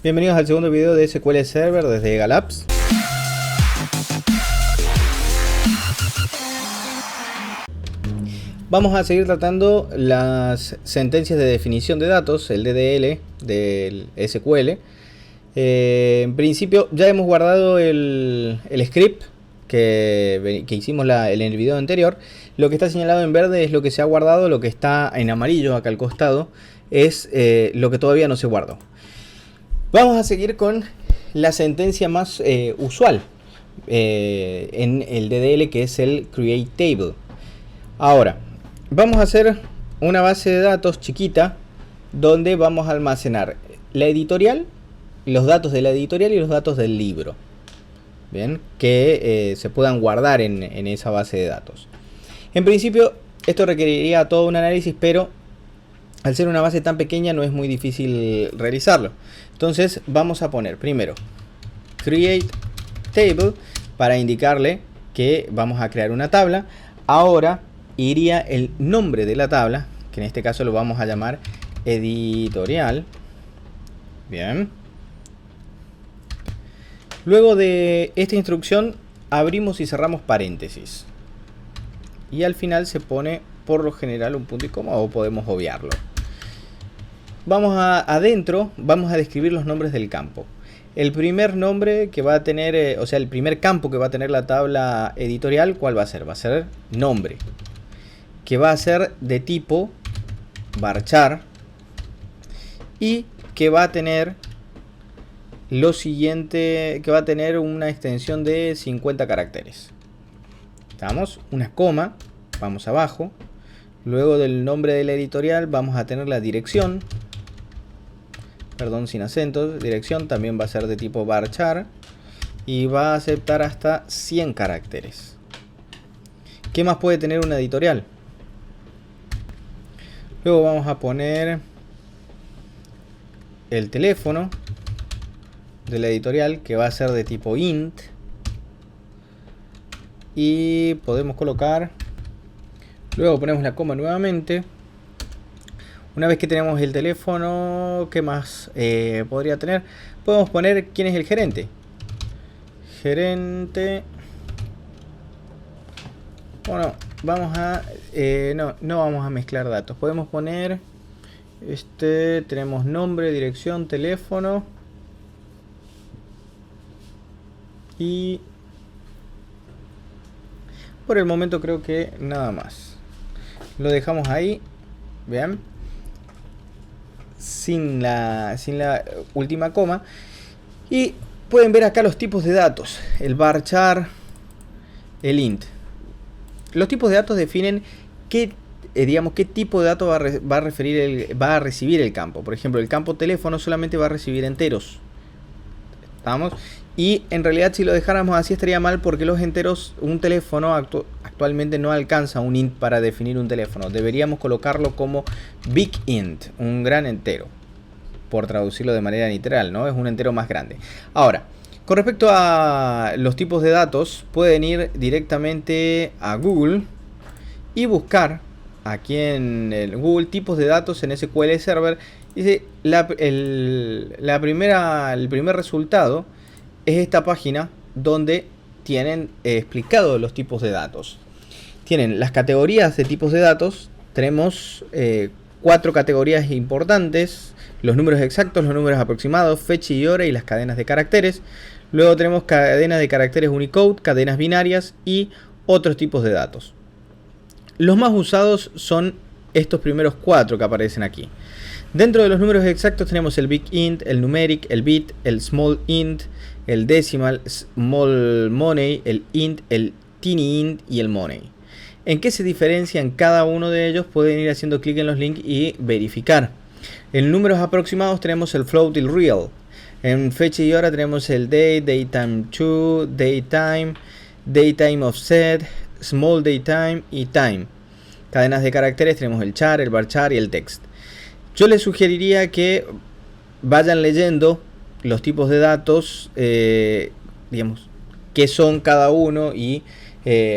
Bienvenidos al segundo video de SQL Server desde Galapps. Vamos a seguir tratando las sentencias de definición de datos, el DDL del SQL. En principio ya hemos guardado el script que hicimos en el video anterior. Lo que está señalado en verde es lo que se ha guardado, lo que está en amarillo acá al costado es lo que todavía no se guardó. Vamos a seguir con la sentencia más usual en el DDL, que es el create table. Ahora, vamos a hacer una base de datos chiquita donde vamos a almacenar la editorial, los datos de la editorial y los datos del libro. Bien, que se puedan guardar en esa base de datos. En principio, esto requeriría todo un análisis, pero al ser una base tan pequeña no es muy difícil realizarlo. Entonces vamos a poner primero create table para indicarle que vamos a crear una tabla. Ahora iría el nombre de la tabla, que en este caso lo vamos a llamar editorial. Bien. Luego de esta instrucción abrimos y cerramos paréntesis. Y al final se pone por lo general un punto y coma, o podemos obviarlo. Vamos adentro, vamos a describir los nombres del campo. El primer nombre que va a tener, el primer campo que va a tener la tabla editorial, ¿cuál va a ser? Va a ser nombre, que va a ser de tipo varchar y que va a tener lo siguiente, que va a tener una extensión de 50 caracteres. Estamos, una coma, vamos abajo. Luego del nombre de la editorial vamos a tener la dirección. Perdón, sin acentos. Dirección también va a ser de tipo varchar. Y va a aceptar hasta 100 caracteres. ¿Qué más puede tener una editorial? Luego vamos a poner el teléfono de la editorial, que va a ser de tipo int. Y podemos colocar... Luego ponemos la coma nuevamente. Una vez que tenemos el teléfono, ¿qué más podría tener? Podemos poner quién es el gerente. Gerente. Bueno, vamos a... no vamos a mezclar datos. Podemos poner... tenemos nombre, dirección, teléfono. Y... por el momento creo que nada más. Lo dejamos ahí. Vean. Sin la última coma. Y pueden ver acá los tipos de datos. El varchar, el int. Los tipos de datos definen qué tipo de datos va a recibir el campo. Por ejemplo, el campo teléfono solamente va a recibir enteros. ¿Estamos? Y en realidad si lo dejáramos así estaría mal, porque los enteros, un teléfono actualmente no alcanza un int para definir un teléfono. Deberíamos colocarlo como big int, un gran entero, por traducirlo de manera literal, ¿no? Es un entero más grande. Ahora, con respecto a los tipos de datos, pueden ir directamente a Google y buscar aquí en el Google tipos de datos en SQL Server. Dice, el primer resultado es esta página donde tienen explicado los tipos de datos. Tienen las categorías de tipos de datos. Tenemos 4 categorías importantes: los números exactos, los números aproximados, fecha y hora y las cadenas de caracteres. Luego tenemos cadenas de caracteres Unicode, cadenas binarias y otros tipos de datos. Los más usados son estos primeros 4 que aparecen aquí. Dentro de los números exactos tenemos el big int, el numeric, el bit, el small int, el decimal, small money, el int, el teeny int y el money. ¿En qué se diferencian cada uno de ellos? Pueden ir haciendo clic en los links y verificar. En números aproximados tenemos el float y el real. En fecha y hora tenemos el date, datetime to, datetime, datetime offset, small datetime y time. Cadenas de caracteres tenemos el char, el varchar y el text. Yo les sugeriría que vayan leyendo los tipos de datos, digamos, qué son cada uno y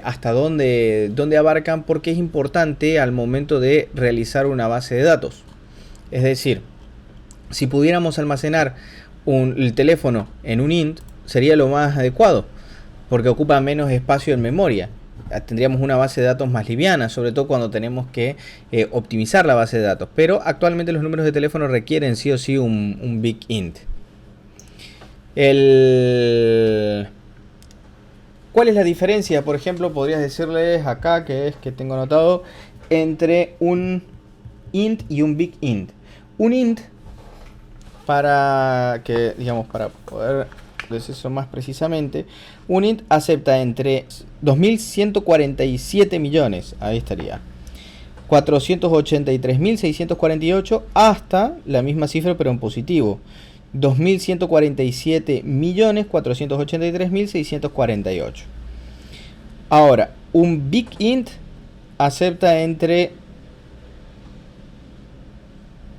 hasta dónde abarcan, porque es importante al momento de realizar una base de datos. Es decir, si pudiéramos almacenar el teléfono en un int sería lo más adecuado, porque ocupa menos espacio en memoria. Tendríamos una base de datos más liviana, sobre todo cuando tenemos que optimizar la base de datos. Pero actualmente los números de teléfono requieren sí o sí un big int. ¿Cuál es la diferencia? Por ejemplo, podrías decirles acá, que tengo anotado, entre un int y un big int. Un int, para poder decir eso más precisamente, un int acepta entre 2147 millones, ahí estaría, 483.648 hasta la misma cifra pero en positivo, 2.147.483.648. Ahora, un big int acepta entre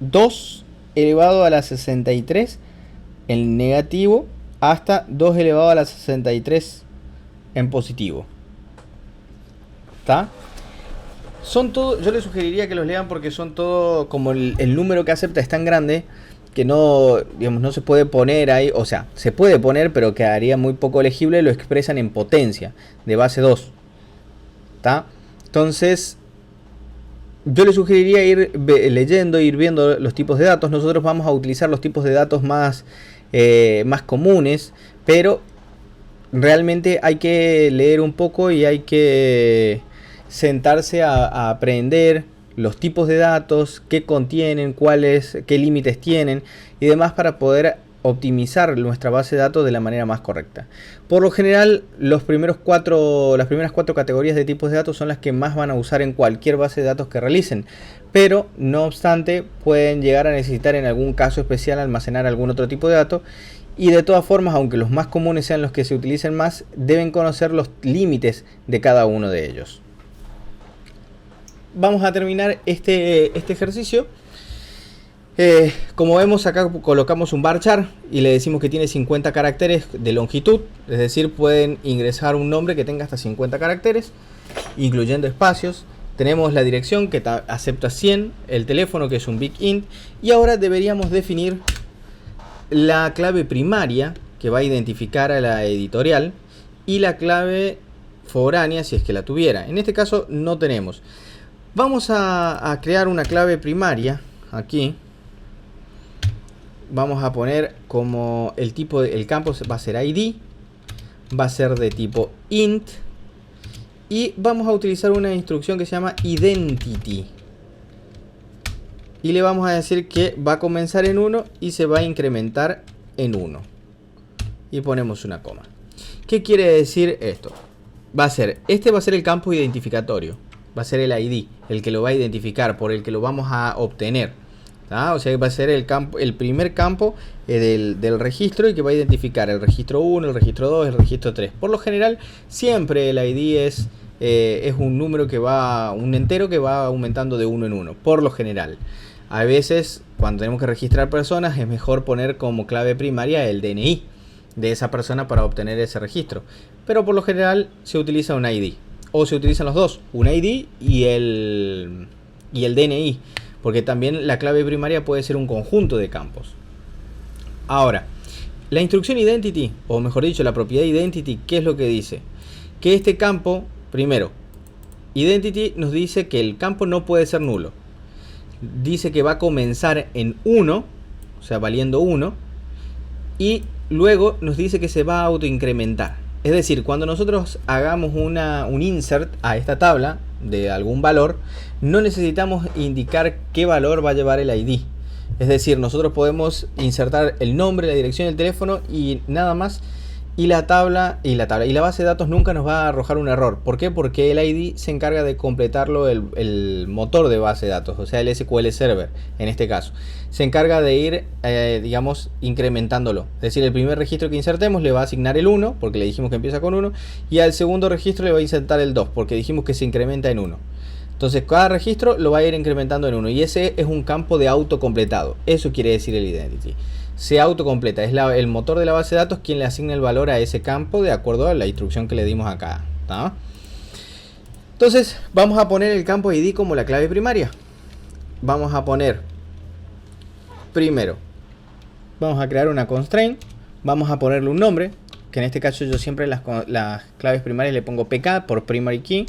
2 elevado a la 63 en negativo hasta 2 elevado a la 63 en positivo. ¿Está? Son todo, yo les sugeriría que los lean porque son todo, como el número que acepta es tan grande que no, digamos, no se puede poner ahí, o sea, se puede poner pero quedaría muy poco legible, lo expresan en potencia de base 2. ¿Está? Entonces, yo les sugeriría ir leyendo, ir viendo los tipos de datos. Nosotros vamos a utilizar los tipos de datos más comunes, pero realmente hay que leer un poco y hay que sentarse a aprender los tipos de datos, qué contienen, qué límites tienen y demás para poder optimizar nuestra base de datos de la manera más correcta. Por lo general, las primeras 4 categorías de tipos de datos son las que más van a usar en cualquier base de datos que realicen, pero no obstante pueden llegar a necesitar en algún caso especial almacenar algún otro tipo de datos, y de todas formas, aunque los más comunes sean los que se utilicen más, deben conocer los límites de cada uno de ellos. Vamos a terminar este ejercicio. Como vemos acá colocamos un varchar y le decimos que tiene 50 caracteres de longitud, es decir, pueden ingresar un nombre que tenga hasta 50 caracteres, incluyendo espacios. Tenemos la dirección que acepta 100, el teléfono que es un big int, y ahora deberíamos definir la clave primaria que va a identificar a la editorial y la clave foránea si es que la tuviera. En este caso no tenemos. Vamos a crear una clave primaria aquí. Vamos a poner como el campo va a ser ID, va a ser de tipo int y vamos a utilizar una instrucción que se llama identity. Y le vamos a decir que va a comenzar en 1 y se va a incrementar en 1. Y ponemos una coma. ¿Qué quiere decir esto? Este va a ser el campo identificatorio. Va a ser el ID, el que lo va a identificar, por el que lo vamos a obtener. O sea, va a ser el primer campo del registro y que va a identificar el registro 1, el registro 2, el registro 3. Por lo general, siempre el ID es un número un entero que va aumentando de 1 en 1. Por lo general. A veces, cuando tenemos que registrar personas, es mejor poner como clave primaria el DNI de esa persona para obtener ese registro. Pero por lo general se utiliza un ID. O se utilizan los dos, un ID y el DNI. Porque también la clave primaria puede ser un conjunto de campos. Ahora, la instrucción identity, o mejor dicho, la propiedad identity, ¿qué es lo que dice? Que este campo, primero, identity nos dice que el campo no puede ser nulo. Dice que va a comenzar en 1, o sea, valiendo 1. Y luego nos dice que se va a autoincrementar. Es decir, cuando nosotros hagamos un insert a esta tabla de algún valor, no necesitamos indicar qué valor va a llevar el ID. Es decir, nosotros podemos insertar el nombre, la dirección del teléfono y nada más. Y la base de datos nunca nos va a arrojar un error. ¿Por qué? Porque el ID se encarga de completarlo el motor de base de datos, o sea, el SQL Server en este caso. Se encarga de ir, incrementándolo. Es decir, el primer registro que insertemos le va a asignar el 1, porque le dijimos que empieza con 1. Y al segundo registro le va a insertar el 2, porque dijimos que se incrementa en 1. Entonces, cada registro lo va a ir incrementando en 1. Y ese es un campo de autocompletado. Eso quiere decir el identity. Se autocompleta, es el motor de la base de datos quien le asigna el valor a ese campo de acuerdo a la instrucción que le dimos acá. ¿Tá? Entonces vamos a poner el campo ID como la clave primaria. Vamos a poner primero Vamos a crear una constraint. Vamos a ponerle un nombre, que en este caso yo siempre las claves primarias le pongo PK por primary key.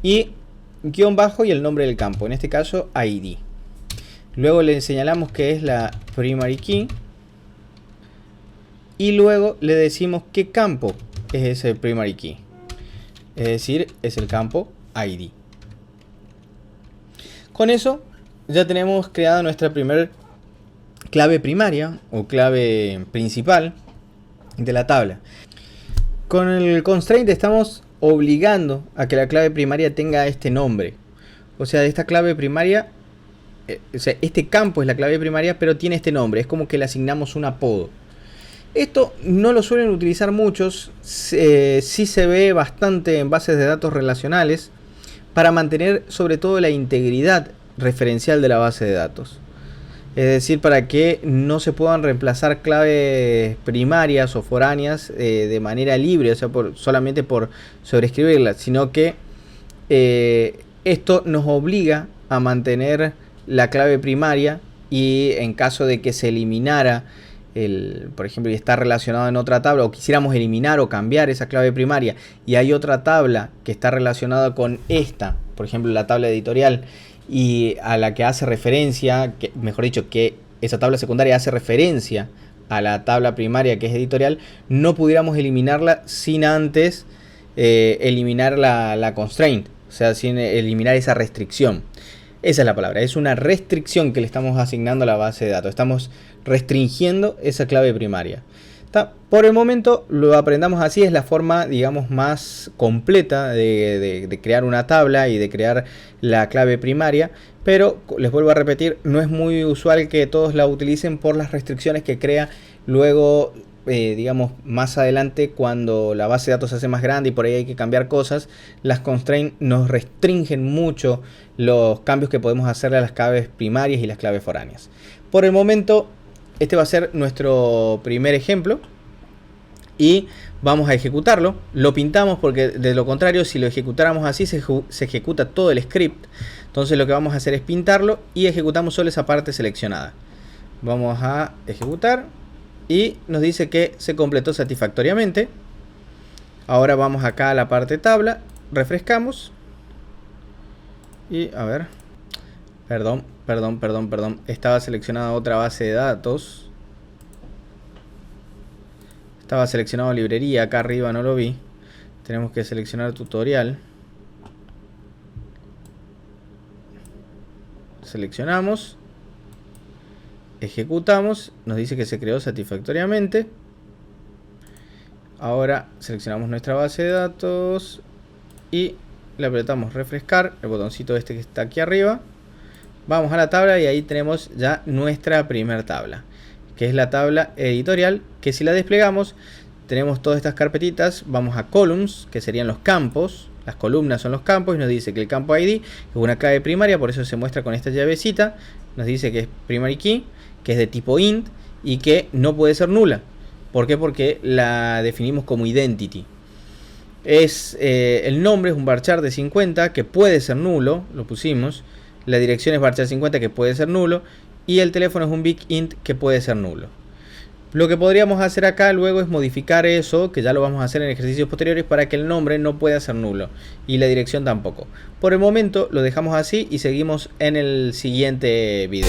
Y guión bajo y el nombre del campo, en este caso ID. Luego le señalamos que es la primary key. Y luego le decimos qué campo es ese primary key. Es decir, es el campo ID. Con eso ya tenemos creada nuestra primera clave primaria o clave principal de la tabla. Con el constraint estamos obligando a que la clave primaria tenga este nombre. O sea, esta clave primaria, o sea, este campo es la clave primaria, pero tiene este nombre. Es como que le asignamos un apodo. Esto no lo suelen utilizar muchos. Sí se ve bastante en bases de datos relacionales para mantener sobre todo la integridad referencial de la base de datos. Es decir, para que no se puedan reemplazar claves primarias o foráneas de manera libre, o sea, solamente por sobreescribirlas, sino que esto nos obliga a mantener la clave primaria, y en caso de que se eliminara, por ejemplo, y está relacionado en otra tabla, o quisiéramos eliminar o cambiar esa clave primaria, y hay otra tabla que está relacionada con esta, por ejemplo, la tabla editorial, y a la que hace referencia, mejor dicho, que esa tabla secundaria hace referencia a la tabla primaria que es editorial, no pudiéramos eliminarla sin antes eliminar la constraint, o sea, sin eliminar esa restricción. Esa es la palabra, es una restricción que le estamos asignando a la base de datos, estamos restringiendo esa clave primaria. Por el momento lo aprendamos así, es la forma, digamos, más completa de crear una tabla y de crear la clave primaria, pero les vuelvo a repetir, no es muy usual que todos la utilicen por las restricciones que crea luego, digamos, más adelante cuando la base de datos se hace más grande y por ahí hay que cambiar cosas. Las constraints nos restringen mucho los cambios que podemos hacerle a las claves primarias y las claves foráneas. Por el momento, este va a ser nuestro primer ejemplo y vamos a ejecutarlo. Lo pintamos porque de lo contrario, si lo ejecutáramos así, se ejecuta todo el script. Entonces lo que vamos a hacer es pintarlo y ejecutamos solo esa parte seleccionada. Vamos a ejecutar y nos dice que se completó satisfactoriamente. Ahora vamos acá a la parte tabla, refrescamos y a ver, perdón, estaba seleccionada otra base de datos. Estaba seleccionado librería, acá arriba no lo vi. Tenemos que seleccionar tutorial. Seleccionamos. Ejecutamos. Nos dice que se creó satisfactoriamente. Ahora seleccionamos nuestra base de datos. Y le apretamos refrescar. El botoncito este que está aquí arriba. Vamos a la tabla y ahí tenemos ya nuestra primer tabla, que es la tabla editorial, que si la desplegamos tenemos todas estas carpetitas. Vamos a columns, que serían los campos, las columnas son los campos, y nos dice que el campo ID es una clave primaria, por eso se muestra con esta llavecita. Nos dice que es primary key, que es de tipo int y que no puede ser nula. ¿Por qué? Porque la definimos como identity. El nombre es un varchar de 50 que puede ser nulo, lo pusimos. La dirección es varchar 50 que puede ser nulo. Y el teléfono es un big int que puede ser nulo. Lo que podríamos hacer acá luego es modificar eso, que ya lo vamos a hacer en ejercicios posteriores, para que el nombre no pueda ser nulo y la dirección tampoco. Por el momento lo dejamos así y seguimos en el siguiente video.